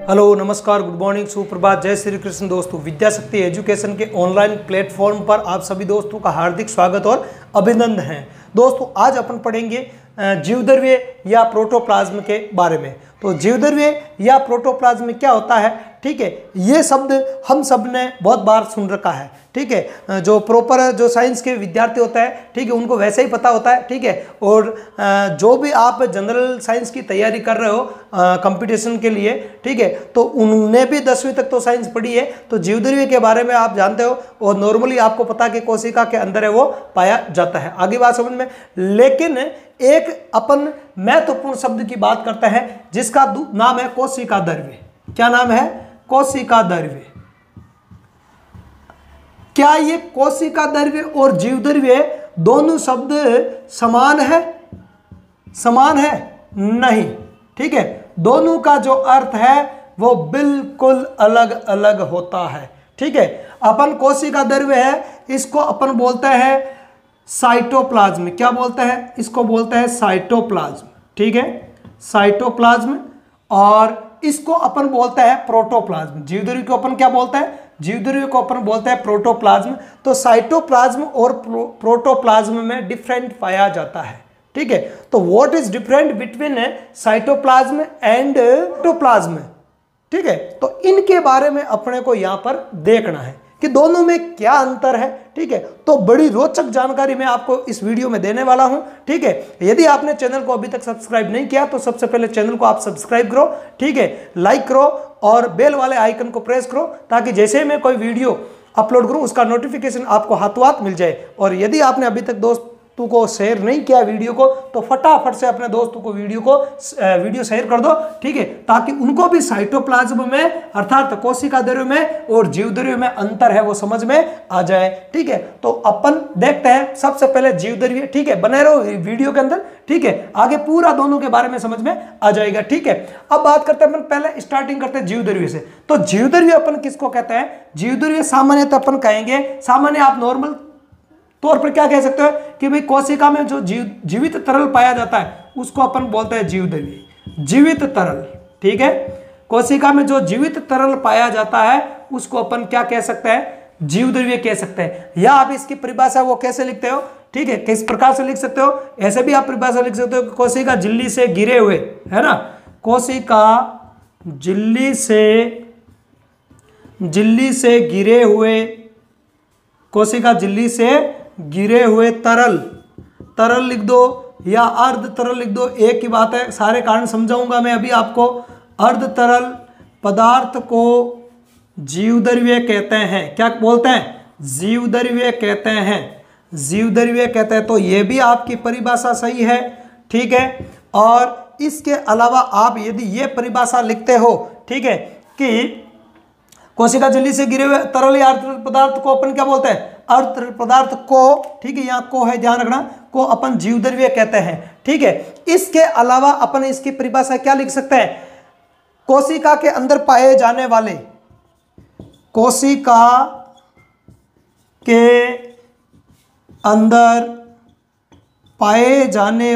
Hello, नमस्कार, good morning, सुप्रभात, जय श्री कृष्ण। दोस्तों, विद्याशक्ति एजुकेशन के ऑनलाइन प्लेटफॉर्म पर आप सभी दोस्तों का हार्दिक स्वागत और अभिनंदन है। दोस्तों, आज अपन पढ़ेंगे जीवद्रव्य या प्रोटोप्लाज्म के बारे में। तो जीवद्रव्य या प्रोटोप्लाज्म क्या होता है, ठीक है, ये शब्द हम सब ने बहुत बार सुन रखा है, ठीक है। जो प्रॉपर जो साइंस के विद्यार्थी होता है, ठीक है, उनको वैसे ही पता होता है, ठीक है। और जो भी आप जनरल साइंस की तैयारी कर रहे हो कंपटीशन के लिए, ठीक है, तो उन्होंने भी 10वीं तक तो साइंस पढ़ी है, तो जीवद्रव्य के बारे में आप जानते हो और नॉर्मली आपको पता है कि कोशिका के अंदर है वो पाया जाता है। आगे बात समझ में। लेकिन एक अपन महत्वपूर्ण शब्द की बात करते हैं जिसका नाम है कोशिका द्रव्य। क्या नाम है? कोशिका द्रव्य। क्या ये कोशिका द्रव्य और जीवद्रव्य दोनों शब्द समान है? समान है? नहीं, ठीक है। दोनों का जो अर्थ है वो बिल्कुल अलग अलग होता है, ठीक है। अपन कोशिका द्रव्य है, इसको अपन बोलते हैं साइटोप्लाज्म। क्या बोलते हैं? इसको बोलते हैं साइटोप्लाज्म, ठीक है, साइटोप्लाज्म। और इसको अपन बोलते हैं प्रोटोप्लाज्म। जीवद्रव्य को अपन क्या बोलते हैं? जीवद्रव्य को अपन बोलते हैं प्रोटोप्लाज्म। तो साइटोप्लाज्म और प्रोटोप्लाज्म में डिफरेंट पाया जाता है, ठीक है। तो what is different between cytoplasm and protoplasm, ठीक है। तो इनके बारे में अपने को यहां पर देखना है कि दोनों में क्या अंतर है, ठीक है। तो बड़ी रोचक जानकारी मैं आपको इस वीडियो में देने वाला हूं, ठीक है। यदि आपने चैनल को अभी तक सब्सक्राइब नहीं किया तो सबसे पहले चैनल को आप सब्सक्राइब करो, ठीक है, लाइक करो और बेल वाले आइकन को प्रेस करो ताकि जैसे मैं कोई वीडियो अपलोड करूं उसका नोटिफिकेशन आपको हाथों हाथ मिल जाए। और यदि आपने अभी तक दोस्तों को शेयर नहीं किया वीडियो को तो फटाफट से अपने दोस्तों को वीडियो शेयर कर दो, ठीक है, ताकि उनको भी साइटोप्लाज्म में अर्थात कोशिका द्रव्य में और जीवद्रव्य में अंतर है वो समझ में आ जाए, ठीक है। तो अपन देखते हैं सबसे पहले जीवद्रव्य, ठीक है। बने रहो वीडियो के अंदर, ठीक है, आगे पूरा दोनों के बारे में समझ में आ जाएगा, ठीक है। अब बात करते हैं अपन, पहले स्टार्टिंग करते हैं जीवद्रव्य से। तो जीवद्रव्य अपन किसको कहते हैं? जीवद्रव्य सामान्यतः अपन कहेंगे, सामान्य आप नॉर्मल तौर पर क्या कह सकते हो कि भाई कोशिका में जो जीवित तरल पाया जाता है उसको अपन बोलते हैं जीवद्रव्य। जीवित तरल, ठीक है, कोशिका में जो जीवित तरल पाया जाता है उसको अपन क्या कह सकते हैं? जीवद्रव्य कह सकते हैं। या आप इसकी परिभाषा वो कैसे लिखते हो, ठीक है, किस प्रकार से लिख सकते हो? ऐसे भी आप परिभाषा लिख सकते हो कि कोशिका झिल्ली से घिरे हुए, है ना, कोशिका झिल्ली से घिरे हुए, कोशिका झिल्ली से गिरे हुए तरल लिख दो या अर्ध तरल लिख दो, एक ही बात है, सारे कारण समझाऊंगा मैं अभी आपको। अर्ध तरल पदार्थ को जीवद्रव्य कहते हैं। क्या बोलते हैं? जीवद्रव्य कहते हैं। जीवद्रव्य कहते हैं। तो ये भी आपकी परिभाषा सही है, ठीक है। और इसके अलावा आप यदि ये परिभाषा लिखते हो, ठीक है, कि कोशिका झिल्ली से गिरे हुए तरल या अर्ध तरल पदार्थ को अपन क्या बोलते हैं? अर्ध तरल पदार्थ को, ठीक है, यहाँ को है, ध्यान रखना, को अपन जीवद्रव्य कहते हैं, ठीक है। इसके अलावा अपन इसकी परिभाषा क्या लिख सकते हैं? कोशिका के अंदर पाए जाने वाले, कोशिका के अंदर पाए जाने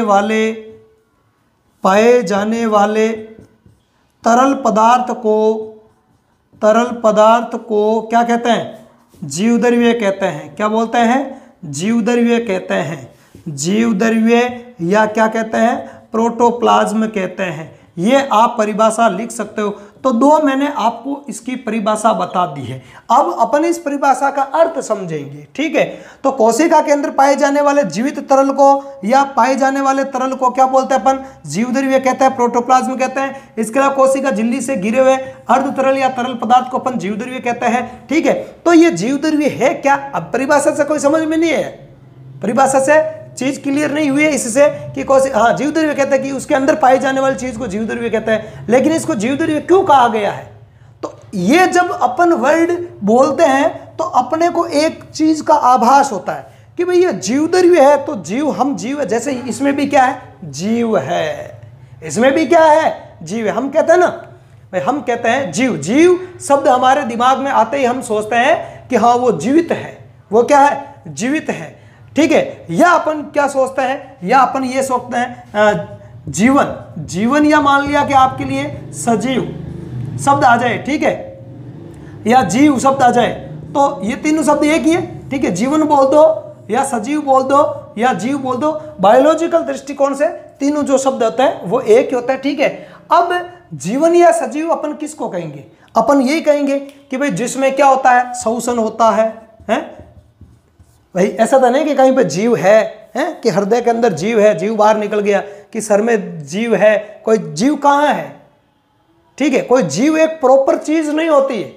वाले तरल पदार्थ को क्या कहते हैं? जीवद्रव्य कहते हैं। क्या बोलते हैं? जीवद्रव्य कहते हैं। जीवद्रव्य या क्या कहते हैं? प्रोटोप्लाज्म कहते हैं। ये आप परिभाषा लिख सकते हो। तो दो मैंने आपको इसकी परिभाषा बता दी है। अब अपन इस परिभाषा का अर्थ समझेंगे, ठीक है। तो कोशिका के अंदर पाए जाने वाले जीवित तरल को या पाए जाने वाले तरल को क्या बोलते हैं अपन? जीवद्रव्य कहते हैं, प्रोटोप्लाज्म कहते हैं। इसके अलावा कोशिका झिल्ली से घिरे हुए अर्ध तरल या तरल पदार्थ को अपन जीवद्रव्य कहते हैं, ठीक है। तो ये जीवद्रव्य है क्या? अब परिभाषा से कोई समझ में नहीं है, परिभाषा से चीज क्लियर नहीं हुई है इससे कि हाँ, जीवद्रव्य कहते हैं कि उसके अंदर पाई जाने वाली चीज को जीवद्रव्य कहते हैं। लेकिन इसको जीवद्रव्य क्यों कहा गया है? तो ये जब अपन वर्ड बोलते हैं तो अपने को एक चीज का आभास होता है कि भाई ये जीवद्रव्य है, तो हम जीव है। जैसे इसमें भी क्या है? जीव है। इसमें भी क्या है? जीव है। हम कहते हैं ना भाई, हम कहते हैं जीव शब्द हमारे दिमाग में आते ही हम सोचते हैं कि हाँ वो जीवित है। वो क्या है? जीवित है, ठीक है। या अपन क्या सोचते हैं? या अपन ये सोचते हैं जीवन, जीवन या मान लिया कि आपके लिए सजीव, शब्द आ जाए, ठीक है, या जीव शब्द आ जाए, तो ये तीनों शब्द एक ही है, ठीक है। जीवन बोल दो या सजीव बोल दो या जीव बोल दो, बायोलॉजिकल दृष्टिकोण से तीनों जो शब्द होते हैं वो एक ही होता है, ठीक है। अब जीवन या सजीव अपन किसको कहेंगे? अपन यही कहेंगे कि भाई जिसमें क्या होता है, श्वसन होता है, हैं भाई। ऐसा तो नहीं कि कहीं पे जीव है कि हृदय के अंदर जीव है, जीव बाहर निकल गया, कि सर में जीव है, कोई जीव कहाँ है, ठीक है। कोई जीव एक प्रॉपर चीज नहीं होती है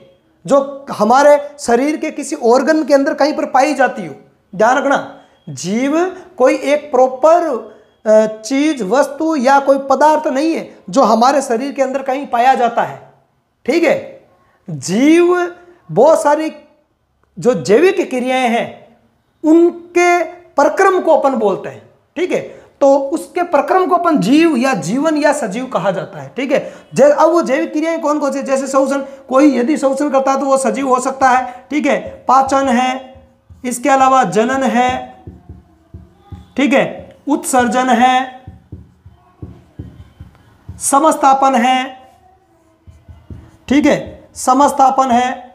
जो हमारे शरीर के किसी ऑर्गन के अंदर कहीं पर पाई जाती हो। ध्यान रखना, जीव कोई एक प्रॉपर चीज, वस्तु या कोई पदार्थ नहीं है जो हमारे शरीर के अंदर कहीं पाया जाता है, ठीक है। जीव बहुत सारी जो जैविक क्रियाएं हैं उनके प्रक्रम को अपन बोलते हैं, ठीक है। तो उसके प्रक्रम को अपन जीव या जीवन या सजीव कहा जाता है, ठीक है। अब वो जैविक क्रियाएं कौन कौन सी, जैसे श्वसन, कोई यदि श्वसन करता है तो वो सजीव हो सकता है, ठीक है। पाचन है, इसके अलावा जनन है, ठीक है, उत्सर्जन है, समस्थापन है, ठीक है, समस्थापन है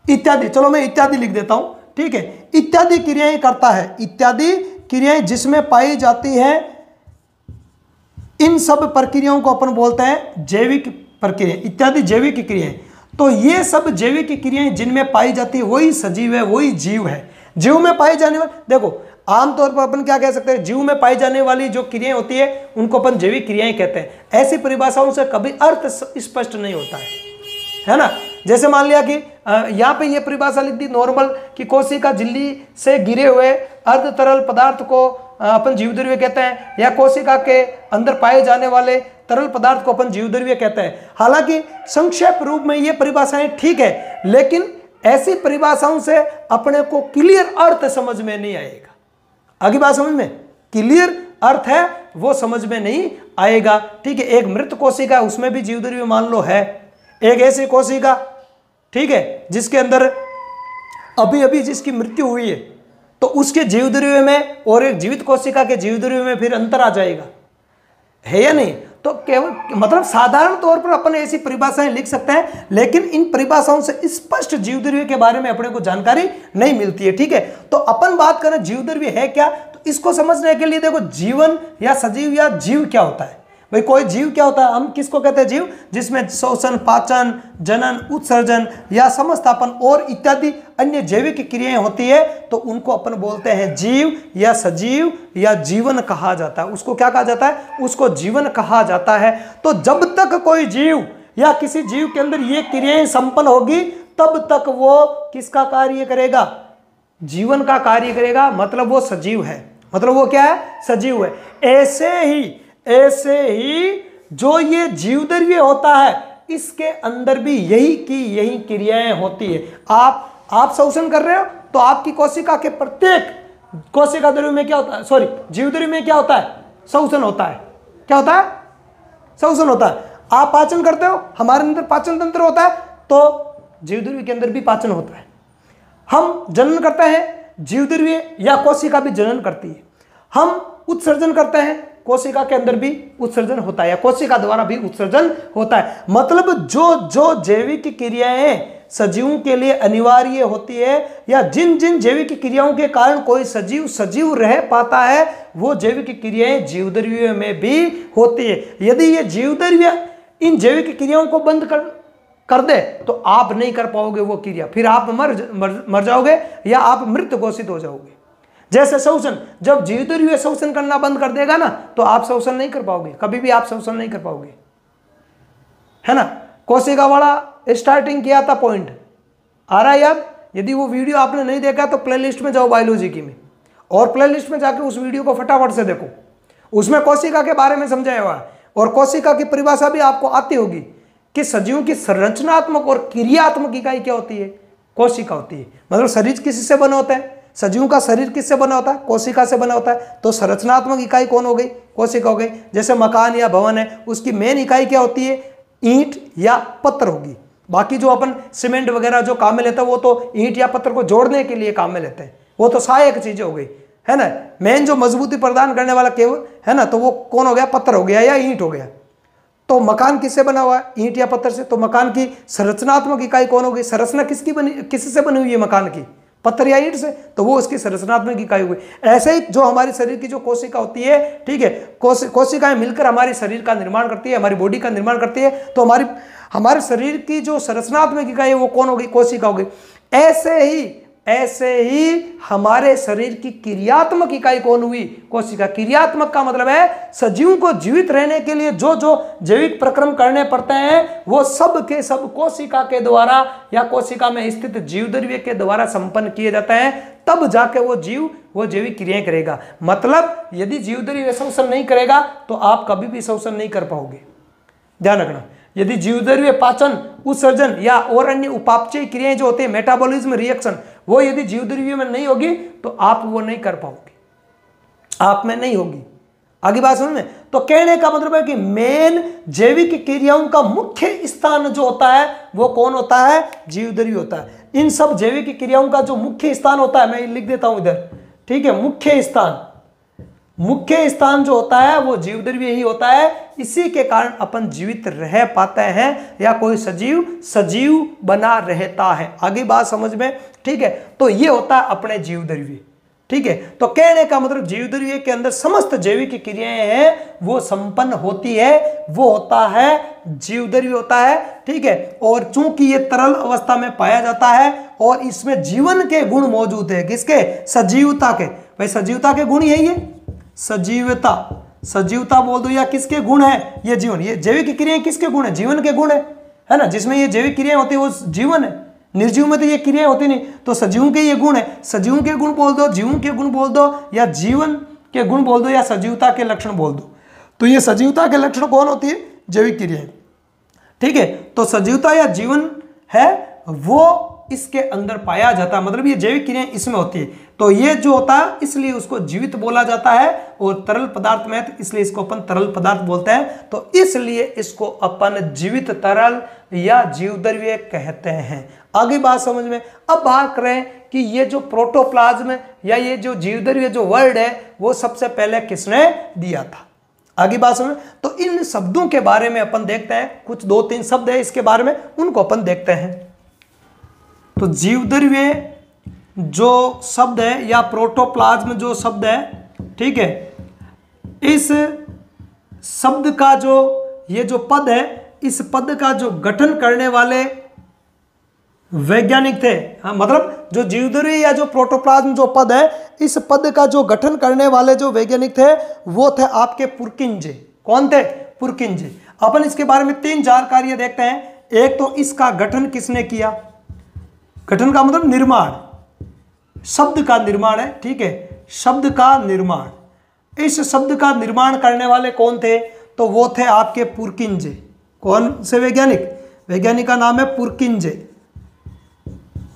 इत्यादि। चलो मैं इत्यादि लिख देता हूं, ठीक है। इत्यादि क्रियाएं करता है, इत्यादि क्रियाएं जिसमें पाई जाती है, इन सब प्रक्रियाओं को अपन बोलते हैं जैविक प्रक्रिया, इत्यादि जैविक क्रियाएं। तो ये सब जैविक क्रियाएं जिनमें पाई जाती है वही सजीव है, वही जीव है। जीव में पाई जाने वाली, देखो आमतौर पर अपन क्या कह सकते हैं, जीव में पाई जाने वाली जो क्रियाएं होती है उनको अपन जैविक क्रियाएं कहते हैं। ऐसी परिभाषाओं से कभी अर्थ स्पष्ट नहीं होता है ना। जैसे मान लिया कि यहाँ पे ये परिभाषा लिख दी नॉर्मल कि कोशिका झिल्ली से गिरे हुए अर्ध तरल पदार्थ को अपन जीवद्रव्य कहते हैं, या कोशिका के अंदर पाए जाने वाले तरल पदार्थ को अपन जीवद्रव्य कहते हैं। हालांकि संक्षेप रूप में ये परिभाषाएं ठीक है, लेकिन ऐसी परिभाषाओं से अपने को क्लियर अर्थ समझ में नहीं आएगा। आगे बात समझ में, क्लियर अर्थ है वो समझ में नहीं आएगा, ठीक है। एक मृत कोशिका, उसमें भी जीवद्रव्य मान लो है, एक ऐसी कोशिका, ठीक है, जिसके अंदर अभी अभी जिसकी मृत्यु हुई है, तो उसके जीवद्रव्य में और एक जीवित कोशिका के जीवद्रव्य में फिर अंतर आ जाएगा, है या नहीं। तो केवल मतलब साधारण तौर पर अपन ऐसी परिभाषाएं लिख सकते हैं, लेकिन इन परिभाषाओं से स्पष्ट जीवद्रव्य के बारे में अपने को जानकारी नहीं मिलती है, ठीक है। तो अपन बात करें जीवद्रव्य है क्या, तो इसको समझने के लिए देखो जीवन या सजीव या जीव क्या होता है। भाई कोई जीव क्या होता है, हम किसको कहते हैं जीव, जिसमें श्वसन, पाचन, जनन, उत्सर्जन या समस्थापन और इत्यादि अन्य जैविक क्रियाएं होती है, तो उनको अपन बोलते हैं जीव या सजीव या जीवन कहा जाता है। उसको क्या कहा जाता है, उसको जीवन कहा जाता है। तो जब तक कोई जीव या किसी जीव के अंदर ये क्रियाएं संपन्न होगी तब तक वो किसका कार्य करेगा, जीवन का कार्य करेगा, मतलब वो सजीव है, मतलब वो क्या है, सजीव है। ऐसे ही जो ये जीवद्रव्य होता है इसके अंदर भी यही क्रियाएं होती है। आप श्वसन कर रहे हो तो आपकी कोशिका के प्रत्येक कोशिका द्रव्य में क्या होता है, सॉरी जीवद्रव्य में क्या होता है, श्वसन होता है। क्या होता है, श्वसन होता है। आप पाचन करते हो, हमारे अंदर पाचन तंत्र होता है, तो जीवद्रव्य के अंदर भी पाचन होता है। हम जनन करते हैं, जीवद्रव्य या कोशिका भी जनन करती है। हम उत्सर्जन करते हैं, कोशिका के अंदर भी उत्सर्जन होता है, या कोशिका द्वारा भी उत्सर्जन होता है। मतलब जो जैविक क्रियाएं सजीवों के लिए अनिवार्य होती है, या जिन जिन जैविक क्रियाओं के कारण कोई सजीव रह पाता है, वो जैविक क्रियाएं जीवद्रव्य में भी होती है। यदि ये जीवद्रव्य इन जैविक क्रियाओं को बंद कर दे तो आप नहीं कर पाओगे वो क्रिया, फिर आप मर जाओगे या आप मृत घोषित हो जाओगे। जैसे श्वसन, जब जीवद्रव्य श्वसन करना बंद कर देगा ना तो आप श्वसन नहीं कर पाओगे, कभी भी आप श्वसन नहीं कर पाओगे, है ना। कोशिका वाला स्टार्टिंग किया था पॉइंट, आ रहा है याद। यदि वो वीडियो आपने नहीं देखा तो प्लेलिस्ट में जाओ बायोलॉजी की में, और प्लेलिस्ट में जाकर उस वीडियो को फटाफट से देखो, उसमें कोशिका के बारे में समझाया हुआ है। और कोशिका की परिभाषा भी आपको आती होगी कि सजीवों की संरचनात्मक और क्रियात्मक इकाई क्या होती है, कोशिका होती है। मतलब शरीर किससे बना होता है, सजीवों का शरीर किससे बना होता है, कोशिका से बना होता है। तो संरचनात्मक इकाई कौन हो गई, कोशिका हो गई। जैसे मकान या भवन है, उसकी मेन इकाई क्या होती है, ईंट या पत्थर होगी। बाकी जो अपन सीमेंट वगैरह जो काम में लेते हैं वो तो ईंट या पत्थर को जोड़ने के लिए काम में लेते हैं, वो तो सहायक चीजें हो गई, है ना। मेन जो मजबूती प्रदान करने वाला केवल है ना, तो वो कौन हो गया, पत्थर हो गया या ईंट हो गया। तो मकान किससे बना हुआ है? ईंट या पत्थर से। तो मकान की संरचनात्मक इकाई कौन होगी? संरचना किससे बनी हुई है मकान की? पत्थर या ईंट से, तो वो उसकी संरचनात्मक इकाई हुई। ऐसे ही जो हमारे शरीर की जो कोशिका होती है, ठीक है, कोशिकाएं मिलकर हमारे शरीर का निर्माण करती है, हमारी बॉडी का निर्माण करती है। तो हमारे शरीर की जो संरचनात्मक इकाई है वो कौन होगी? कोशिका होगी। ऐसे ही हमारे शरीर की क्रियात्मक इकाई कौन हुई? कोशिका। क्रियात्मक का मतलब है सजीव को जीवित रहने के लिए जो जो जैविक प्रक्रम करने पड़ते हैं वो सब के सब कोशिका के द्वारा या कोशिका में स्थित जीवद्रव्य के द्वारा संपन्न किए जाते हैं, तब जाके वो जैविक क्रियाएं करेगा। मतलब यदि जीवद्रव्य शोषण नहीं करेगा तो आप कभी भी शोषण नहीं कर पाओगे, ध्यान रखना। यदि जीवद्रव्य पाचन, उत्सर्जन या और अन्य उपापचय क्रियाएं जो होती है, मेटाबॉलिज्म, रिएक्शन, वो यदि जीवद्रव्य में नहीं होगी तो आप वो नहीं कर पाओगे, आप में नहीं होगी। आगे बात समझ में? तो कहने का मतलब है कि मेन जैविक क्रियाओं का मुख्य स्थान जो होता है वो कौन होता है? जीवद्रव्य होता है। इन सब जैविक क्रियाओं का जो मुख्य स्थान होता है, मैं लिख देता हूं इधर, ठीक है, मुख्य स्थान जो होता है वो जीवद्रव्य ही होता है। इसी के कारण अपन जीवित रह पाते हैं या कोई सजीव बना रहता है। आगे बात समझ में? ठीक है, तो ये होता है अपने जीवद्रव्य, ठीक है। तो कहने का मतलब जीवद्रव्य के अंदर समस्त जैविक क्रियाएं हैं वो संपन्न होती है, वो होता है जीवद्रव्य होता है, ठीक है। और चूंकि ये तरल अवस्था में पाया जाता है और इसमें जीवन के गुण मौजूद है, किसके? सजीवता के। भाई सजीवता के गुण यही है, सजीवता बोल दो या किसके गुण है? ये जीवन। ये जैविक क्रियाएं किसके गुण है? जीवन के गुण है ना। जिसमें ये जैविक क्रियाएं होती है वो जीवन है, निर्जीव में तो ये क्रियाएं होती नहीं। तो सजीव के ये गुण है, सजीव के गुण बोल दो, जीवन के गुण बोल दो, या जीवन के गुण बोल दो, या सजीवता के लक्षण बोल दो। तो ये सजीवता के लक्षण कौन होती है? जैविक क्रियाएं, ठीक है। तो सजीवता या जीवन है वो इसके अंदर पाया जाता है, मतलब ये जैविक क्रियाएं इसमें होती है। तो ये जो होता है इसलिए उसको जीवित बोला जाता है, और तरल पदार्थ में तो इसलिए इसको अपन तरल पदार्थ बोलते हैं। तो इसलिए इसको अपन जीवित तरल या जीवद्रव्य कहते हैं। आगे बात समझ में? अब बात करें कि ये जो प्रोटोप्लाज्म या ये जो जीवद्रव्य जो वर्ड है वो सबसे पहले किसने दिया था? आगे बात समझ? तो इन शब्दों के बारे में अपन देखते हैं, कुछ 2-3 शब्द है इसके बारे में, उनको अपन देखते हैं। तो जीवद्रव्य जो शब्द है या प्रोटोप्लाज्म जो शब्द है, ठीक है, इस शब्द का जो ये जो पद है, इस पद का जो गठन करने वाले वैज्ञानिक थे, हाँ, मतलब जो जीवद्रव्य या जो प्रोटोप्लाज्म जो पद है, इस पद का जो गठन करने वाले जो वैज्ञानिक थे वो थे आपके पुरकिंजे। कौन थे? पुरकिंजे। अपन इसके बारे में 3 जानकारियां देखते हैं। एक तो इसका गठन किसने किया? गठन का मतलब निर्माण, शब्द का निर्माण है, ठीक है, शब्द का निर्माण। इस शब्द का निर्माण करने वाले कौन थे? तो वो थे आपके पुरकिंजे। कौन से वैज्ञानिक? वैज्ञानिक का नाम है पुरकिंजे।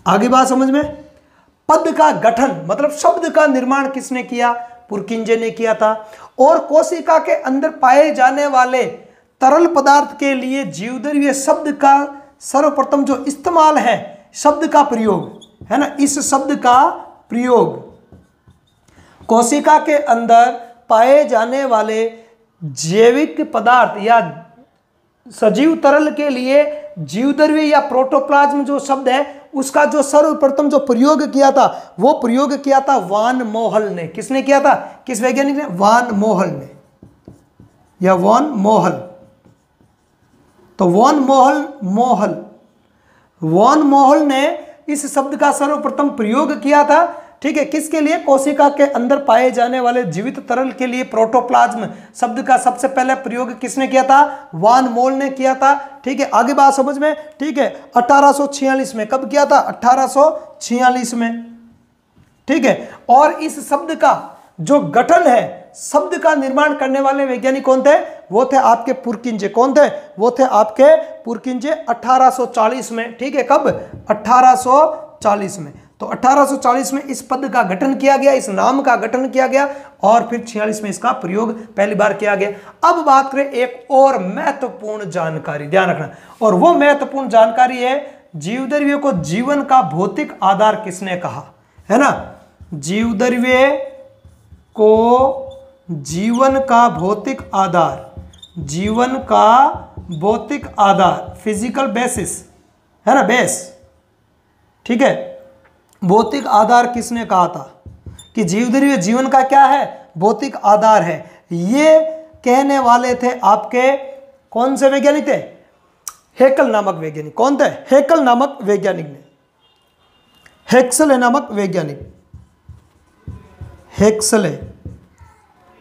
आगे बात समझ में? पद का गठन मतलब शब्द का निर्माण किसने किया? पुरकिंजे ने किया था। और कोशिका के अंदर पाए जाने वाले तरल पदार्थ के लिए जीवद्रव्य शब्द का सर्वप्रथम जो इस्तेमाल है, शब्द का प्रयोग है ना, इस शब्द का प्रयोग कोशिका के अंदर पाए जाने वाले जैविक पदार्थ या सजीव तरल के लिए जीवद्रव्य या प्रोटोप्लाज्म जो शब्द है उसका जो सर्वप्रथम जो प्रयोग किया था वो प्रयोग किया था वान मोहल ने। किसने किया था? किस वैज्ञानिक ने? वान मोहल ने या वान मोहल। तो वान मोहल ने इस शब्द का सर्वप्रथम प्रयोग किया था, ठीक है, किसके लिए? कोशिका के अंदर पाए जाने वाले जीवित तरल के लिए प्रोटोप्लाज्म शब्द का सबसे पहले प्रयोग किसने किया था? वान मोल ने किया था, ठीक है। आगे बात समझ में? ठीक है, 1846 में। कब किया था? 1846 में, ठीक है। और इस शब्द का जो गठन है, शब्द का निर्माण करने वाले वैज्ञानिक कौन थे? वो थे आपके पुरकिंजे। कौन थे? वो थे आपके पुरकिंजे 1840 में, ठीक है। कब? 1840 में। तो 1840 में इस पद का गठन किया गया, इस नाम का गठन किया गया, और फिर 46 में इसका प्रयोग पहली बार किया गया। अब बात करें एक और महत्वपूर्ण जानकारी, ध्यान रखना, और वो महत्वपूर्ण जानकारी है जीवद्रव्य को जीवन का भौतिक आधार किसने कहा? है ना, जीवद्रव्य को जीवन का भौतिक आधार जीवन का भौतिक आधार, फिजिकल बेसिस है ना, बेस, ठीक है। भौतिक आधार किसने कहा था कि जीवद्रव्य जीवन का क्या है, भौतिक आधार है। ये कहने वाले थे आपके कौन से वैज्ञानिक थे, हेकल नामक वैज्ञानिक। कौन थे, हेकल नामक वैज्ञानिक ने, हेक्सले नामक वैज्ञानिक,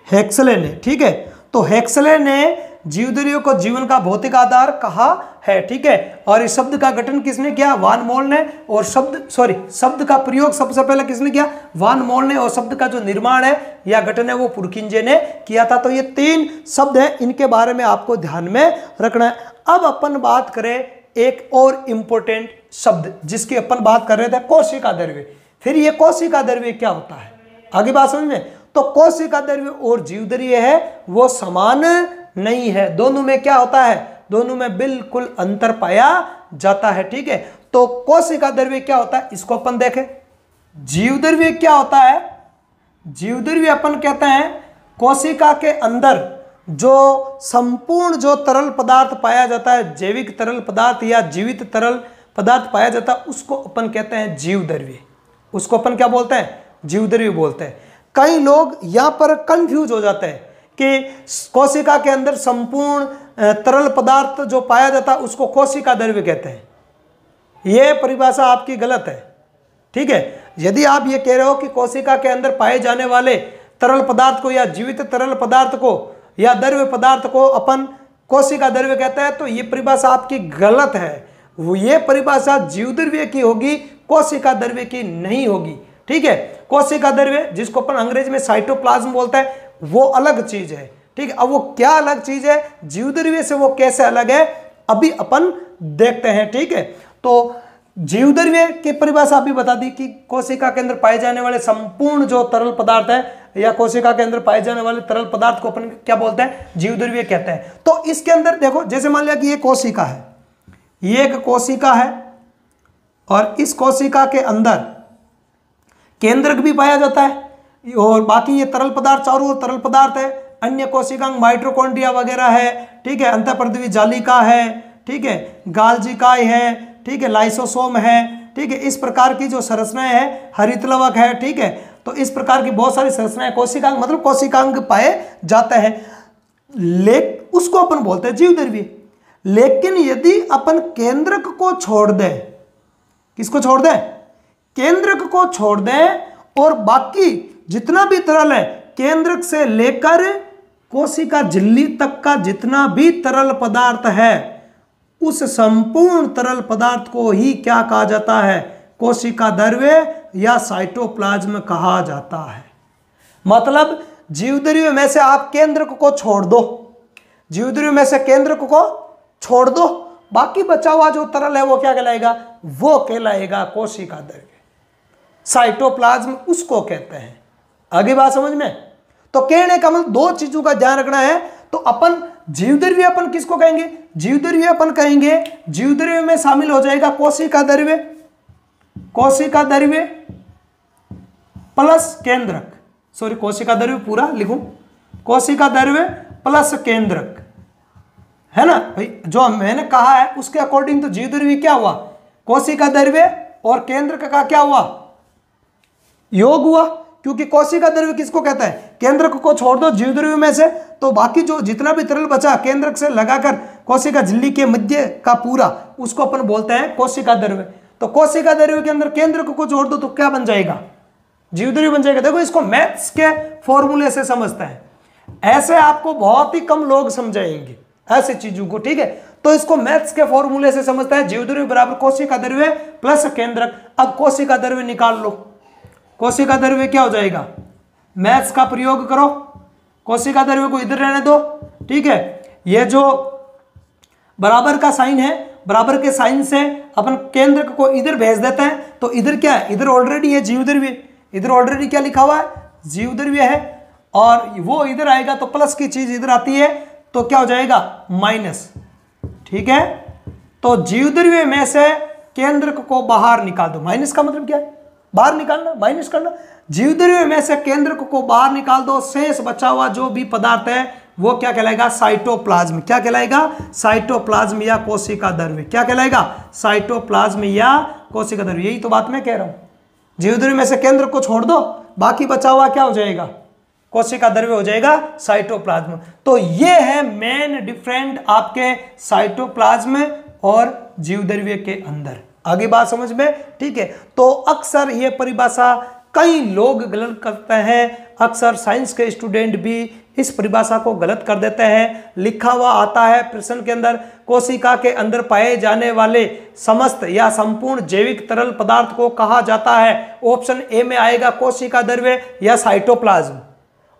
हेक्सले ने, ठीक है। तो हेक्सले ने जीवद्रव्यों को जीवन का भौतिक आधार कहा है, ठीक है। और इस शब्द का गठन किसने किया, वान मोल ने। और शब्द का प्रयोग सबसे पहले किसने किया, वान मोल ने। और शब्द का जो निर्माण है या गठन है वो पुरकिंजे ने किया था। तो ये 3 शब्द हैं, इनके बारे में आपको ध्यान में रखना है। अब अपन बात करें एक और इंपॉर्टेंट शब्द जिसकी अपन बात कर रहे थे, कोशिका द्रव्य। फिर ये कोशिका द्रव्य क्या होता है, आगे बात समझ में। तो कोशिका द्रव्य और जीवद्रव्य है वो समान नहीं है, दोनों में क्या होता है, दोनों में बिल्कुल अंतर पाया जाता है, ठीक है। तो कोशिका द्रव्य क्या होता है इसको अपन देखें। जीवद्रव्य क्या होता है, जीवद्रव्य अपन कहते हैं कोशिका के अंदर जो संपूर्ण जो तरल पदार्थ पाया जाता है, जैविक तरल पदार्थ या जीवित तरल पदार्थ पाया जाता है, उसको अपन कहते हैं जीवद्रव्य। उसको अपन क्या बोलते हैं, जीवद्रव्य बोलते हैं। कई लोग यहाँ पर कंफ्यूज हो जाते हैं कि कोशिका के अंदर संपूर्ण तरल पदार्थ जो पाया जाता है उसको कोशिका द्रव्य कहते हैं। यह परिभाषा आपकी गलत है, ठीक है। यदि आप ये कह रहे हो कि कोशिका के अंदर पाए जाने वाले तरल पदार्थ को या जीवित तरल पदार्थ को या द्रव्य पदार्थ को अपन कोशिका द्रव्य कहते हैं, तो ये परिभाषा आपकी गलत है। वो ये परिभाषा जीवद्रव्य की होगी, कोशिका द्रव्य की नहीं होगी, ठीक है। कोशिका द्रव्य जिसको अपन अंग्रेजी में साइटोप्लाज्म बोलते हैं वो अलग चीज है, ठीक है। अब वो क्या अलग चीज है, जीवद्रव्य से वो कैसे अलग है, अभी अपन देखते हैं, ठीक है। तो जीवद्रव्य की परिभाषा अभी बता दी कि कोशिका के अंदर पाए जाने वाले संपूर्ण जो तरल पदार्थ है या कोशिका के अंदर पाए जाने वाले तरल पदार्थ को अपन क्या बोलते हैं, जीवद्रव्य कहते हैं। तो इसके अंदर देखो, जैसे मान लिया कि ये कोशिका है, ये एक कोशिका है और इस कोशिका के अंदर केंद्रक भी पाया जाता है और बाकी ये तरल पदार्थ, चारों ओर तरल पदार्थ है। अन्य कोशिकांग माइटोकॉन्ड्रिया वगैरह है, ठीक है। अंतःपर्दवी जालिका है, ठीक है। गाल्जिकाय है, ठीक है। लाइसोसोम है, ठीक है। इस प्रकार की जो संरचनाएं हैं, हरितलवक है, ठीक है। तो इस प्रकार की बहुत सारी संरचनाएं कोशिकांग मतलब कोशिकांग पाए जाते हैं, उसको अपन बोलते हैं जीवद्रव्य। लेकिन यदि अपन केंद्रक को छोड़ दें, किसको छोड़ दें, केंद्रक को छोड़ दें और बाकी जितना भी तरल है, केंद्रक से लेकर कोशिका झिल्ली तक का जितना भी तरल पदार्थ है, उस संपूर्ण तरल पदार्थ को ही क्या कहा जाता है, कोशिका द्रव्य या साइटोप्लाज्म कहा जाता है। मतलब जीवद्रव्य में से आप केंद्रक को छोड़ दो, जीवद्रव्य में से केंद्रक को छोड़ दो, बाकी बचा हुआ जो तरल है वो क्या कहलाएगा, वो कहलाएगा कोशिका द्रव्य, साइटोप्लाज्म उसको कहते हैं। आगे बात समझ में। तो कहने का मतलब 2 चीजों का ध्यान रखना है। तो अपन जीवद्रव्य अपन किसको कहेंगे, जीवद्रव्य अपन कहेंगे, जीवद्रव्य में शामिल हो जाएगा कोशिका द्रव्य, कोशिका द्रव्य प्लस केंद्रक, सॉरी कोशिका द्रव्य पूरा लिखूं, कोशिका द्रव्य प्लस केंद्रक, है ना भाई। जो मैंने कहा है उसके अकॉर्डिंग तो जीवद्रव्य क्या हुआ, कोशिका द्रव्य और केंद्रक का क्या हुआ, योग हुआ। क्योंकि कोशिका द्रव्य किसको कहता है, केंद्रक को छोड़ दो जीवद्रव्य में से, तो बाकी जो जितना भी तरल बचा केंद्रक से लगाकर कोशिका झिल्ली के मध्य का पूरा, उसको अपन बोलते हैं कोशिका द्रव्य। तो कोशिका द्रव्य के अंदर केंद्रक को जोड़ दो तो क्या बन जाएगा, जीवद्रव्य बन जाएगा। देखो इसको मैथ्स के फॉर्मूले से समझते हैं, ऐसे आपको बहुत ही कम लोग समझाएंगे ऐसे चीजों को, ठीक है। तो इसको मैथ्स के फॉर्मूले से समझता है, जीवद्रव्य बराबर कोशिका द्रव्य प्लस केंद्रक। अब कोशिका द्रव्य निकाल लो, कोशिका द्रव्य क्या हो जाएगा, मैथ्स का प्रयोग करो, कोशिका द्रव्य को इधर रहने दो, ठीक है। ये जो बराबर का साइन है, बराबर के साइन से अपन केंद्र को इधर भेज देते हैं, तो इधर क्या है, इधर ऑलरेडी है जीवद्रव्य, इधर ऑलरेडी क्या लिखा हुआ है, जीवद्रव्य है। और वो इधर आएगा तो प्लस की चीज इधर आती है तो क्या हो जाएगा, माइनस, ठीक है। तो जीवद्रव्य में से केंद्रक को बाहर निकाल दो, माइनस का मतलब क्या है, बाहर निकालना, माइनस करना। जीवद्रव्य में से केंद्रक को बाहर निकाल दो, शेष बचा हुआ जो भी पदार्थ है वो क्या कहलाएगा? साइटोप्लाज्म। क्या कहलाएगा? साइटोप्लाज्म या कोशिका द्रव्य। क्या कहलाएगा? साइटोप्लाज्म या कोशिका द्रव्य। यही तो बात मैं कह रहा हूं। जीवद्रव्य में से केंद्र को छोड़ दो, बाकी बचा हुआ क्या हो जाएगा? कोशिका द्रव्य हो जाएगा, साइटोप्लाज्म। तो ये है मेन डिफरेंट आपके साइटोप्लाज्म और जीवद्रव्य के अंदर। आगे बात समझ में? ठीक है। तो अक्सर ये परिभाषा कई लोग गलत करते हैं, अक्सर साइंस के स्टूडेंट भी इस परिभाषा को गलत कर देते हैं। लिखा हुआ आता है प्रश्न के अंदर, कोशिका के अंदर पाए जाने वाले समस्त या संपूर्ण जैविक तरल पदार्थ को कहा जाता है। ऑप्शन ए में आएगा कोशिका द्रव्य या साइटोप्लाज्म,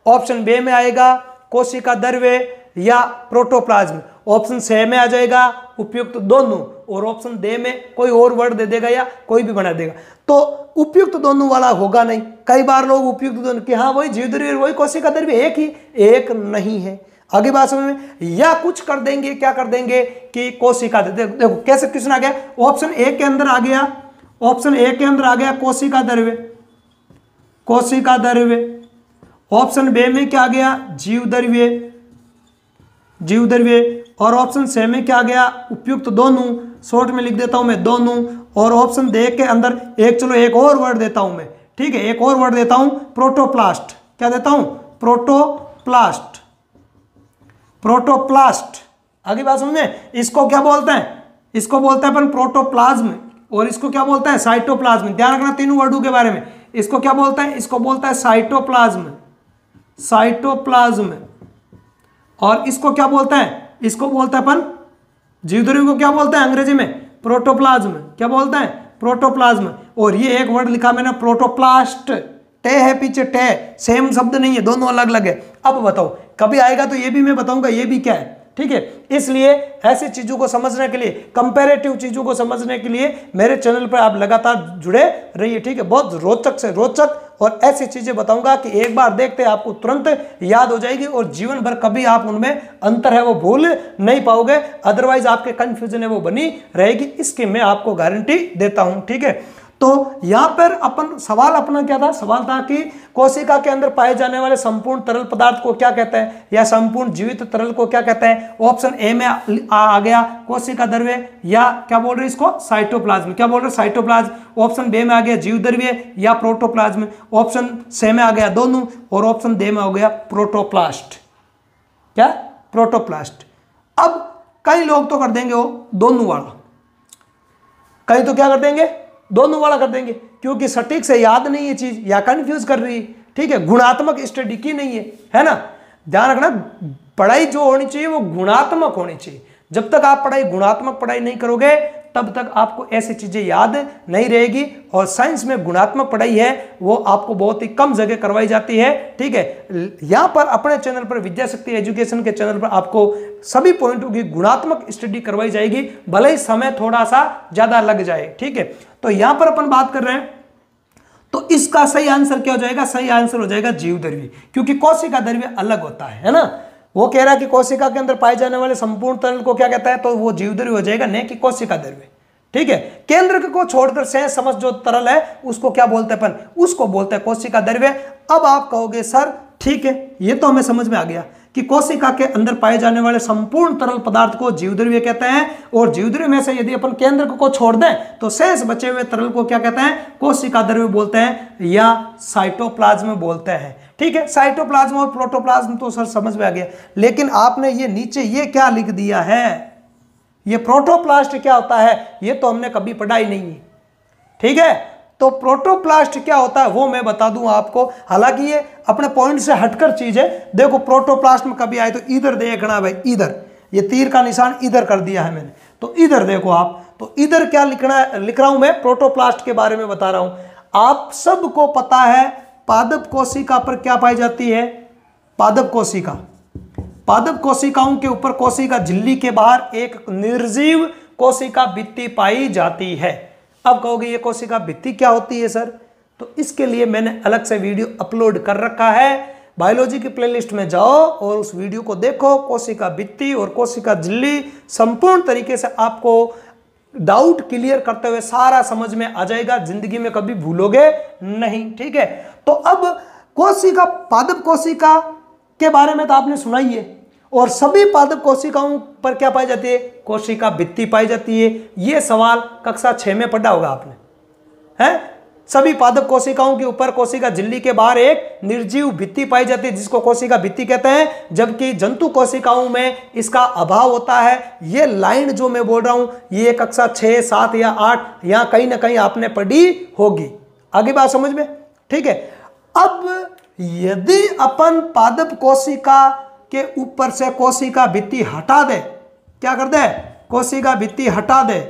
ऑप्शन बी में आएगा कोशिका द्रव्य या प्रोटोप्लाज्म, ऑप्शन सी में आ जाएगा उपयुक्त दोनों, और ऑप्शन डी में कोई और वर्ड दे देगा या कोई भी बना देगा। तो उपयुक्त दोनों वाला होगा नहीं। कई बार लोग उपयुक्त दोनों कि हाँ वही जीवद्रव्य वही कोशिका द्रव्य एक ही, एक नहीं है। आगे बात समझ में? या कुछ कर देंगे, क्या कर देंगे कि कोशिका द्रव्य। देखो कैसे क्वेश्चन आ गया, ऑप्शन ए के अंदर आ गया, ऑप्शन ए के अंदर आ गया कोशिका द्रव्य, कोशिका द्रव्य। ऑप्शन बी में क्या आ गया? जीवद्रव्य, जीवद्रव्य। और ऑप्शन सी में क्या आ गया? उपयुक्त दोनों। शॉर्ट में लिख देता हूं मैं दोनों। और ऑप्शन डी के अंदर चलो एक और वर्ड देता हूं मैं, ठीक है, एक और वर्ड देता हूं, प्रोटोप्लास्ट। क्या देता हूं? Protoplast, protoplast. आगे बात समझ में? इसको क्या बोलते हैं? इसको बोलते हैं अपन प्रोटोप्लाज्म, और इसको क्या बोलते हैं? साइटोप्लाज्म। ध्यान रखना तीनों वर्डों के बारे में। इसको क्या बोलते हैं? इसको बोलता है साइटोप्लाज्म, साइटोप्लाज्म। और इसको क्या बोलते हैं? इसको बोलते हैं अपन जीवद्रव्य को क्या बोलते हैं अंग्रेजी में? प्रोटोप्लाज्म। क्या बोलते हैं? प्रोटोप्लाज्म। और ये एक वर्ड लिखा मैंने प्रोटोप्लास्ट, टे है पीछे, टे सेम शब्द नहीं है, दोनों अलग अलग है। अब बताओ कभी आएगा तो ये भी मैं बताऊंगा ये भी क्या है, ठीक है। इसलिए ऐसी चीजों को समझने के लिए, कंपैरेटिव चीजों को समझने के लिए मेरे चैनल पर आप लगातार जुड़े रहिए, ठीक है। बहुत रोचक से रोचक और ऐसी चीजें बताऊंगा कि एक बार देखते आपको तुरंत याद हो जाएगी और जीवन भर कभी आप उनमें अंतर है वो भूल नहीं पाओगे, अदरवाइज आपके कंफ्यूजन है वो बनी रहेगी, इसकी मैं आपको गारंटी देता हूं, ठीक है। तो यहां पर अपन सवाल अपना क्या था? सवाल था कि कोशिका के अंदर पाए जाने वाले संपूर्ण तरल पदार्थ को क्या कहते हैं, या संपूर्ण जीवित तरल को क्या कहते हैं। ऑप्शन ए में आ गया कोशिका द्रव्य, या क्या बोल रहे इसको? साइटोप्लाज्म। क्या बोल रहे? साइटोप्लाज्म। ऑप्शन बी में आ गया जीव द्रव्य या प्रोटोप्लाज्म, ऑप्शन सी में आ गया दोनों, और ऑप्शन डी में हो गया प्रोटोप्लास्ट। क्या? प्रोटोप्लास्ट। अब कई लोग तो कर देंगे वो दोनों वाला, कई तो क्या कर देंगे? दोनों वाला कर देंगे, क्योंकि सटीक से याद नहीं है चीज या कंफ्यूज कर रही है, ठीक है। गुणात्मक स्टडी की नहीं है ना। ध्यान रखना, पढ़ाई जो होनी चाहिए वो गुणात्मक होनी चाहिए। जब तक आप गुणात्मक पढ़ाई नहीं करोगे तब तक आपको ऐसी चीजें याद नहीं रहेगी। और साइंस में गुणात्मक पढ़ाई है वो आपको बहुत ही कम जगह करवाई जाती है, ठीक है। यहां पर अपने चैनल पर विद्याशक्ति एजुकेशन के चैनल पर आपको सभी पॉइंटों की गुणात्मक स्टडी करवाई जाएगी, भले ही समय थोड़ा सा ज्यादा लग जाए, ठीक है। तो यहां पर अपन बात कर रहे हैं, तो इसका सही आंसर क्या हो जाएगा? सही आंसर हो जाएगा जीव द्रव्य, क्योंकि कोशिका द्रव्य अलग होता है ना। वो कह रहा है कि कोशिका के अंदर पाए जाने वाले संपूर्ण तरल को क्या कहता है, तो वो जीव द्रव्य हो जाएगा, नहीं कि कोशिका द्रव्य, ठीक है। केंद्र को छोड़कर सहज समझ जो तरल है उसको क्या बोलते हैं अपन? उसको बोलते हैं कोशिका द्रव्य। अब आप कहोगे सर ठीक है, ये तो हमें समझ में आ गया कि कोशिका के अंदर पाए जाने वाले संपूर्ण तरल पदार्थ को जीवद्रव्य कहते हैं, और जीवद्रव्य में से यदि अपन केंद्र को छोड़ दें तो शेष बचे हुए तरल को क्या कहते हैं? कोशिका द्रव्य बोलते हैं या साइटोप्लाज्म बोलते हैं, ठीक है। साइटोप्लाज्म और प्रोटोप्लाज्म तो सर समझ में आ गया, लेकिन आपने ये नीचे ये क्या लिख दिया है, ये प्रोटोप्लास्ट क्या होता है, ये तो हमने कभी पढ़ा ही नहीं है, ठीक है। तो प्रोटोप्लास्ट क्या होता है वो मैं बता दूं आपको, हालांकि ये अपने पॉइंट से हटकर चीज है। देखो प्रोटोप्लास्ट में कभी आए तो इधर देखना भाई, इधर ये तीर का निशान इधर कर दिया है मैंने, तो इधर देखो आप, तो इधर क्या लिखना लिख रहा हूं मैं? प्रोटोप्लास्ट के बारे में बता रहा हूं। आप सबको पता है पादप कोशिका पर क्या पाई जाती है? पादप कोशिका। पादप कोशिकाओं के ऊपर कोशिका झिल्ली के बाहर एक निर्जीव कोशिका भित्ति पाई जाती है। अब कहोगे ये कोशिका भित्ति क्या होती है सर? तो इसके लिए मैंने अलग से वीडियो अपलोड कर रखा है, बायोलॉजी की प्लेलिस्ट में जाओ और उस वीडियो को देखो। कोशिका भित्ति और कोशिका झिल्ली संपूर्ण तरीके से आपको डाउट क्लियर करते हुए सारा समझ में आ जाएगा, जिंदगी में कभी भूलोगे नहीं, ठीक है। तो अब कोशिका, पादप कोशिका के बारे में तो आपने सुना ही है, और सभी पादप कोशिकाओं पर क्या पाई जाती है? कोशिका भित्ति पाई जाती है। यह सवाल कक्षा 6 में पढ़ा होगा आपने, है? सभी पादप कोशिकाओं के ऊपर कोशिका झिल्ली के बाहर एक निर्जीव भित्ति पाई जाती है जिसको कोशिका भित्ति कहते हैं, जबकि जंतु कोशिकाओं में इसका अभाव होता है। ये लाइन जो मैं बोल रहा हूं ये कक्षा 6, 7 या 8 यहां कहीं ना कहीं आपने पढ़ी होगी। आगे बात समझ में? ठीक है। अब यदि अपन पादप कोशिका के ऊपर से कोशिका भित्ति हटा दे, क्या कर दे? कोशिका भित्ति हटा दे,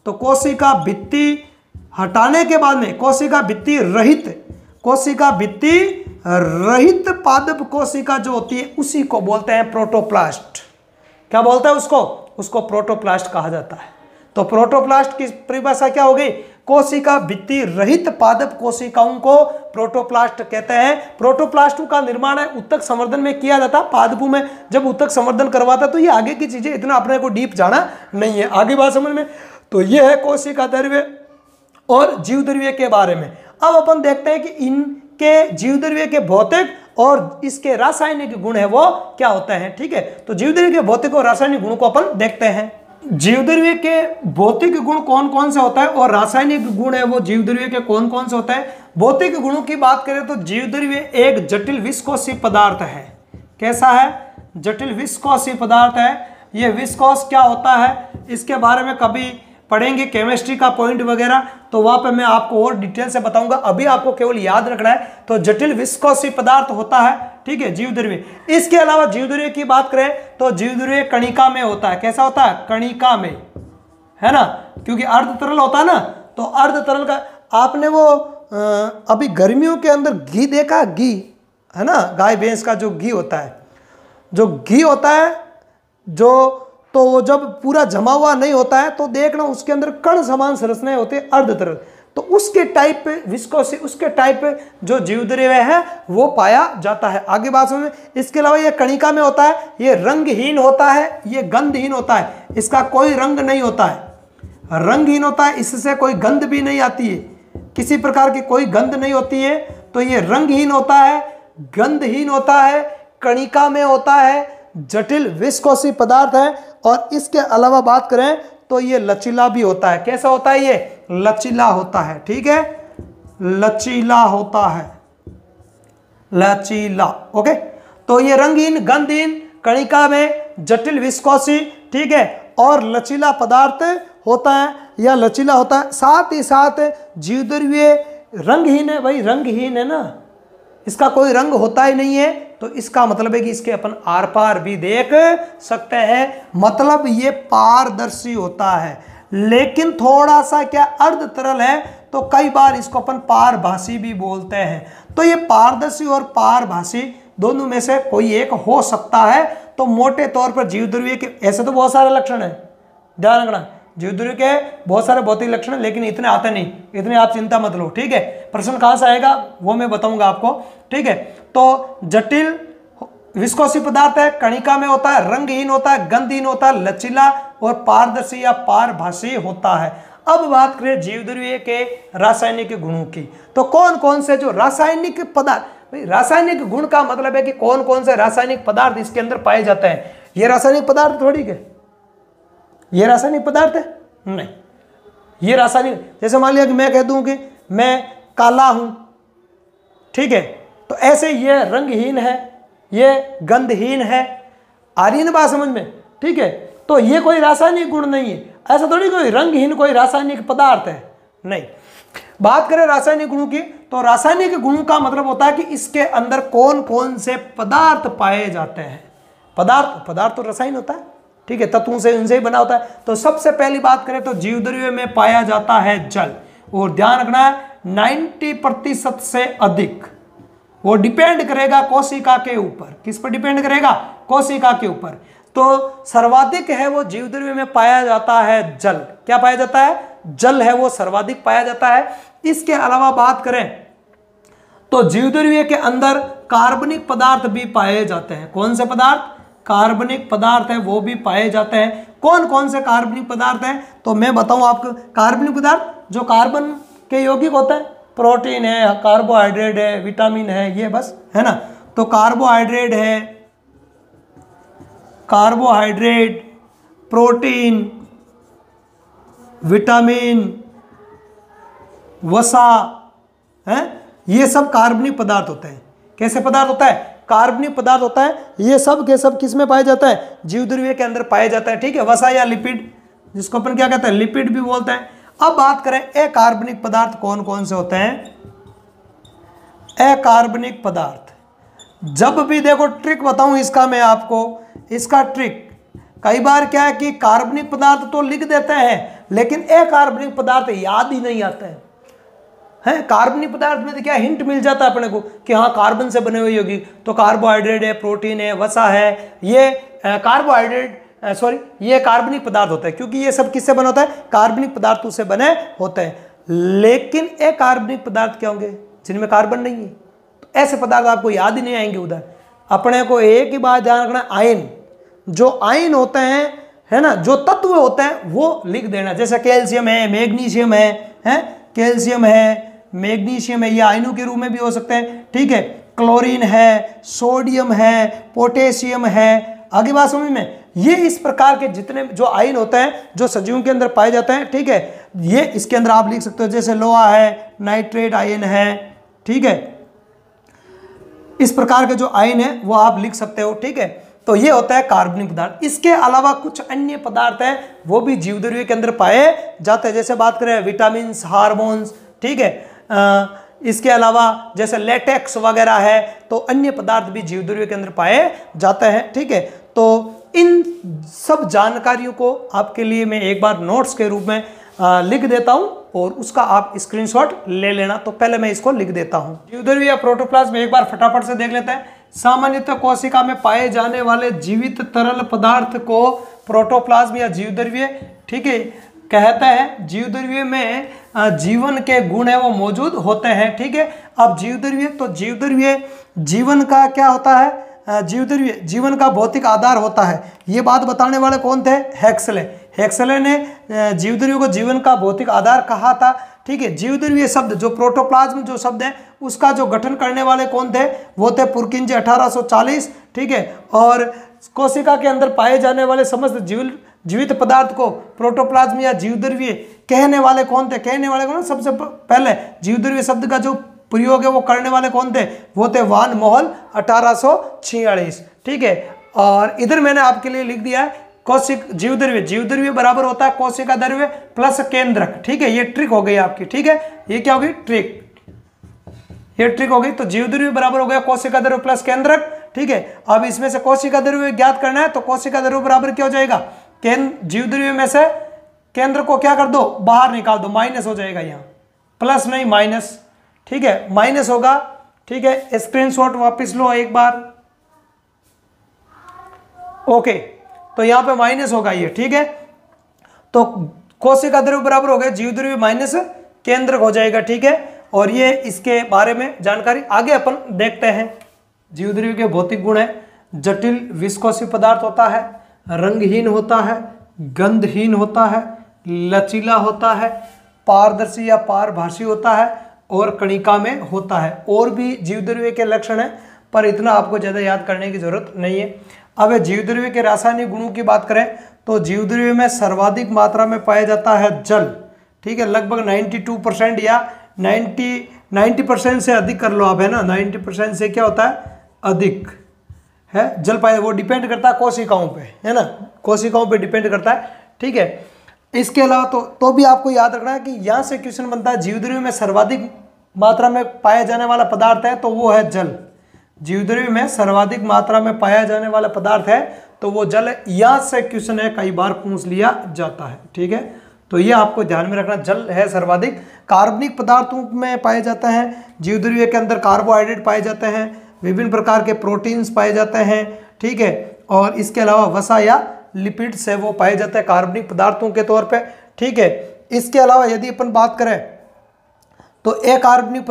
तो कोशिका भित्ति हटाने के बाद में कोशिका भित्ति रहित पादप कोशिका जो होती है उसी को बोलते हैं प्रोटोप्लास्ट। क्या बोलते हैं उसको? उसको प्रोटोप्लास्ट कहा जाता है। तो प्रोटोप्लास्ट की परिभाषा क्या होगी? कोशिका भित्ति रहित पादप कोशिकाओं को प्रोटोप्लास्ट कहते हैं। प्रोटोप्लास्टों का निर्माण है उत्तक संवर्धन में किया जाता है। पादपों में जब उत्तक संवर्धन करवाता तो ये आगे की चीजें इतना अपने को डीप जाना नहीं है। आगे बात समझ में? तो ये है कोशिका द्रव्य और जीवद्रव्य के बारे में। अब अपन देखते हैं कि इनके जीवद्रव्य के भौतिक और इसके रासायनिक गुण है वो क्या होते हैं। ठीक है, तो जीवद्रव्य के भौतिक और रासायनिक गुणों को अपन देखते हैं। जीवद्रव्य के भौतिक गुण कौन कौन से होता है और रासायनिक गुण है वो जीवद्रव्य के कौन कौन से होता है। भौतिक गुणों की बात करें तो जीवद्रव्य एक जटिल विस्कोसी पदार्थ है। कैसा है? जटिल विस्कोसी पदार्थ है। ये विस्कोस क्या होता है इसके बारे में कभी पढ़ेंगे केमिस्ट्री का पॉइंट वगैरह, तो वहां पे मैं आपको और डिटेल से बताऊंगा। अभी आपको केवल याद रखना है। तो जटिल विस्कोसी पदार्थ होता है, ठीक है, जीवद्रव्य। इसके अलावा जीवद्रव्य की बात करें तो जीवद्रव्य कणिका में होता है। कैसा होता है? कणिका में, है ना, क्योंकि अर्ध तरल होता है ना। तो अर्ध तरल का आपने वो अभी गर्मियों के अंदर घी देखा? घी, है ना, गाय भैंस का जो घी होता है, जो घी होता है जो, तो वो जब पूरा जमा हुआ नहीं होता है तो देखना उसके अंदर कण समान संरचनाएं होती है अर्ध तरल। तो उसके टाइप पे विस्कोसी, उसके टाइप पे जो जीवद्रव्य है वो पाया जाता है। आगे बात में इसके अलावा ये कणिका में होता है। ये रंगहीन होता है, ये गंधहीन होता है, इसका कोई रंग नहीं होता है, रंगहीन होता है, इससे कोई गंध भी नहीं आती है, किसी प्रकार की कोई गंध नहीं होती है। तो ये रंगहीन होता है, गंधहीन होता है, कणिका में होता है, जटिल विस्कोसी पदार्थ है। और इसके अलावा बात करें तो ये लचीला भी होता है। कैसा होता है? ये लचीला होता है। ठीक है, लचीला होता है, लचीला। ओके, तो ये रंगहीन, गंधहीन, कणिका में, जटिल विस्कोसी, ठीक है, और लचीला पदार्थ होता है या लचीला होता है। साथ ही साथ जीवद्रव्य रंगहीन है। भाई रंगहीन है ना, इसका कोई रंग होता ही नहीं है, तो इसका मतलब है कि इसके अपन आर पार भी देख सकते हैं। मतलब ये पारदर्शी होता है, लेकिन थोड़ा सा क्या अर्ध तरल है, तो कई बार इसको अपन पारभासी भी बोलते हैं। तो ये पारदर्शी और पारभासी दोनों में से कोई एक हो सकता है। तो मोटे तौर पर जीवद्रव्य के ऐसे तो बहुत सारे लक्षण हैं, ध्यान रखना, जीवद्रव्य के बहुत सारे भौतिक लक्षण, लेकिन इतने आते नहीं, इतने आप चिंता मत लो। ठीक है, प्रश्न कहां से आएगा वो मैं बताऊंगा आपको। ठीक है, तो जटिल विस्कोसी पदार्थ है, कणिका में होता है, रंगहीन होता है, गंधहीन होता है, लचीला और पारदर्शी या पारभासी होता है। अब बात करें जीवद्रव्य के रासायनिक गुणों की, तो कौन कौन से जो रासायनिक पदार्थ, रासायनिक गुण का मतलब है कि कौन कौन से रासायनिक पदार्थ इसके अंदर पाए जाते हैं। ये रासायनिक पदार्थ थोड़ी के, ये रासायनिक पदार्थ है नहीं, ये रासायनिक, जैसे मान लिया कि मैं कह दूं कि मैं काला हूं, ठीक है, तो ऐसे ये रंगहीन है, ये गंधहीन है। आ रही है ना बात समझ में? ठीक है, तो ये कोई रासायनिक गुण नहीं है, ऐसा थोड़ी कोई रंगहीन कोई रासायनिक पदार्थ है, नहीं। बात करें रासायनिक गुणों की, तो रासायनिक गुणों का मतलब होता है कि इसके अंदर कौन कौन से पदार्थ पाए जाते हैं। पदार्थ तो रसायन होता है, ठीक है, तत्वों से इनसे ही बना होता है। तो सबसे पहली बात करें तो जीवद्रव्य में पाया जाता है जल, और ध्यान रखना है 90% से अधिक वो डिपेंड करेगा कोशिका के ऊपर। किस पर डिपेंड करेगा? कोशिका के ऊपर। तो सर्वाधिक है वो जीवद्रव्य में पाया जाता है जल। क्या पाया जाता है? जल है वो सर्वाधिक पाया जाता है। इसके अलावा बात करें तो जीवद्रव्य के अंदर कार्बनिक पदार्थ भी पाए जाते हैं। कौन से पदार्थ? कार्बनिक पदार्थ है वो भी पाए जाते हैं। कौन कौन से कार्बनिक पदार्थ हैं तो मैं बताऊं आपको। कार्बनिक पदार्थ जो कार्बन के यौगिक होते हैं, प्रोटीन है, कार्बोहाइड्रेट है, विटामिन है, ये बस है ना। तो कार्बोहाइड्रेट है, कार्बोहाइड्रेट, प्रोटीन, विटामिन, वसा है, ये सब कार्बनिक पदार्थ होते हैं। कैसे पदार्थ होता है? कार्बनिक पदार्थ होता है। ये सब के सब किस में पाया जाता है? जीवद्रव्य के अंदर पाया जाता है। ठीक है, वसा या लिपिड, जिसको अपन क्या कहते हैं? लिपिड भी बोलते हैं। अब बात करें अकार्बनिक पदार्थ कौन कौन से होते हैं? अकार्बनिक पदार्थ, जब भी देखो ट्रिक बताऊं इसका मैं आपको, इसका ट्रिक, कई बार क्या है कि कार्बनिक पदार्थ तो लिख देते हैं लेकिन अकार्बनिक पदार्थ याद ही नहीं आता है। कार्बनिक पदार्थ में तो क्या हिंट मिल जाता है अपने को कि हाँ कार्बन से बने हुई होगी, तो कार्बोहाइड्रेट है, प्रोटीन है, वसा है, ये कार्बोहाइड्रेट ये कार्बनिक पदार्थ होता है, क्योंकि ये सब किससे बना होता है? कार्बनिक पदार्थों से बने होते हैं। लेकिन अकार्बनिक पदार्थ क्या होंगे? जिनमें कार्बन नहीं है। तो ऐसे पदार्थ आपको याद ही नहीं आएंगे उधर। अपने को एक ही बात ध्यान रखना, आयन, जो आयन होते हैं, है ना, जो तत्व होते हैं वो लिख देना। जैसे कैल्शियम है, मैग्नीशियम है, कैल्शियम है, मैग्नीशियम है, ये आयनों के रूप में भी हो सकते हैं। ठीक है, क्लोरीन है, सोडियम है, पोटेशियम है। आगे बात समझ में? ये इस प्रकार के जितने जो आयन होते हैं जो सजीवों के अंदर पाए जाते हैं, ठीक है, ये इसके अंदर आप लिख सकते हो। जैसे लोहा है, नाइट्रेट आयन है, ठीक है, इस प्रकार के जो आयन है वो आप लिख सकते हो। ठीक है, तो ये होता है कार्बनिक पदार्थ। इसके अलावा कुछ अन्य पदार्थ हैं वो भी जीवद्रव्य के अंदर पाए जाते हैं। जैसे बात करें विटामिन, हार्मोन्स, ठीक है, इसके अलावा जैसे लेटेक्स वगैरह है, तो अन्य पदार्थ भी जीवद्रव्य के अंदर पाए जाते हैं। ठीक है, तो इन सब जानकारियों को आपके लिए मैं एक बार नोट्स के रूप में लिख देता हूं और उसका आप स्क्रीनशॉट ले लेना। तो पहले मैं इसको लिख देता हूं। जीवद्रव्य या प्रोटोप्लाज्म एक बार फटाफट से देख लेते हैं। सामान्यतः कोशिका में पाए जाने वाले जीवित तरल पदार्थ को प्रोटोप्लाज्म या जीवद्रव्य, ठीक है, कहते हैं। जीवद्रव्य में जीवन के गुण है वो मौजूद होते हैं। ठीक है, अब जीवद्रव्य, तो जीवद्रव्य जीवन का क्या होता है? जीवद्रव्य जीवन का भौतिक आधार होता है। ये बात बताने वाले कौन थे? हेक्सले। हेक्सले ने जीवद्रव्य को जीवन का भौतिक आधार कहा था। ठीक है, जीवद्रव्य शब्द जो प्रोटोप्लाज्म जो शब्द है उसका जो गठन करने वाले कौन थे? वो थे पुरकिंजे 1840। ठीक है, और कोशिका के अंदर पाए जाने वाले समस्त जीवित पदार्थ को प्रोटोप्लाज्म या जीवद्रव्य कहने वाले कौन थे? कहने वाले कौन? सबसे पहले जीवद्रव्य शब्द का जो प्रयोग है वो करने वाले कौन थे? वो थे वान मोहल 1846। ठीक है, और इधर मैंने आपके लिए लिख दिया है कोशिक जीवद्रव्य। जीवद्रव्य बराबर होता है कोशिका द्रव्य प्लस केंद्रक। ठीक है, ये ट्रिक हो गई आपकी। ठीक है, ये क्या होगी? ट्रिक, ये ट्रिक हो गई। तो जीवद्रव्य बराबर हो गया कोशिका द्रव्य प्लस केंद्रक। ठीक है, अब इसमें से कोशिका द्रव्य ज्ञात करना है, तो कोशिका द्रव्य बराबर क्या हो जाएगा? जीवद्रव्य में से केंद्र को क्या कर दो? बाहर निकाल दो, माइनस हो जाएगा यहाँ, प्लस नहीं माइनस। ठीक है, माइनस होगा। ठीक है, स्क्रीनशॉट वापस लो एक बार। ओके, तो यहां पे माइनस होगा ये। ठीक है, तो कोशिका द्रव्य बराबर हो गया जीवद्रव्य माइनस केंद्रक हो जाएगा। ठीक है, और ये इसके बारे में जानकारी आगे अपन देखते हैं। जीवद्रव्य के भौतिक गुण है, जटिल विस्कोसी पदार्थ होता है, रंगहीन होता है, गंधहीन होता है, लचीला होता है, पारदर्शी या पारभासी होता है और कणिका में होता है। और भी जीवद्रव्य के लक्षण हैं, पर इतना आपको ज़्यादा याद करने की जरूरत नहीं है। अब जीवद्रव्य के रासायनिक गुणों की बात करें तो जीवद्रव्य में सर्वाधिक मात्रा में पाया जाता है जल। ठीक है, लगभग 92% या 90% से अधिक कर लो आप, है ना, 90% से क्या होता है? अधिक है जल पाया। वो डिपेंड करता है कोशिकाओं पे, है ना, कोशिकाओं पे डिपेंड करता है। ठीक है, इसके अलावा तो भी आपको याद रखना है कि यहाँ से क्वेश्चन बनता है जीवद्रव्य में सर्वाधिक मात्रा में पाया जाने वाला पदार्थ है तो वो है जल। जीवद्रव्य में सर्वाधिक मात्रा में पाया जाने वाला पदार्थ है तो वो जल है। यहाँ से क्वेश्चन है कई बार पूछ लिया जाता है। ठीक है, तो ये आपको ध्यान में रखना, जल है सर्वाधिक। कार्बनिक पदार्थों में पाए जाते हैं जीवद्रव्य के अंदर, कार्बोहाइड्रेट पाए जाते हैं, विभिन्न प्रकार के प्रोटीन्स पाए जाते हैं। ठीक है, और इसके अलावा वसा या लिपिड्स है वो पाए जाते हैं कार्बनिक पदार्थों के तौर पे। ठीक है, इसके अलावा यदि अपन बात करें तो अकार्बनिक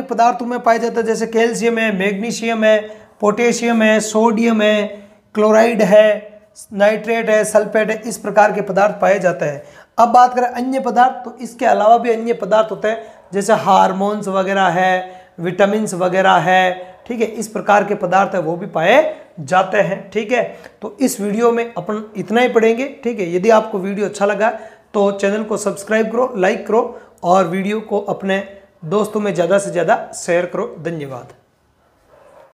पदार्थों में पाए जाते हैं जैसे कैल्शियम है, मैग्नीशियम है, पोटेशियम है, सोडियम है, क्लोराइड है, नाइट्रेट है, सल्फेट है, इस प्रकार के पदार्थ पाए जाते हैं। अब बात करें अन्य पदार्थ, तो इसके अलावा भी अन्य पदार्थ होते हैं जैसे हार्मोन्स वगैरह है, विटामिन्स वगैरह है। ठीक है, इस प्रकार के पदार्थ है वो भी पाए जाते हैं। ठीक है, तो इस वीडियो में अपन इतना ही पढ़ेंगे। ठीक है, यदि आपको वीडियो अच्छा लगा तो चैनल को सब्सक्राइब करो, लाइक करो और वीडियो को अपने दोस्तों में ज़्यादा से ज़्यादा शेयर करो। धन्यवाद।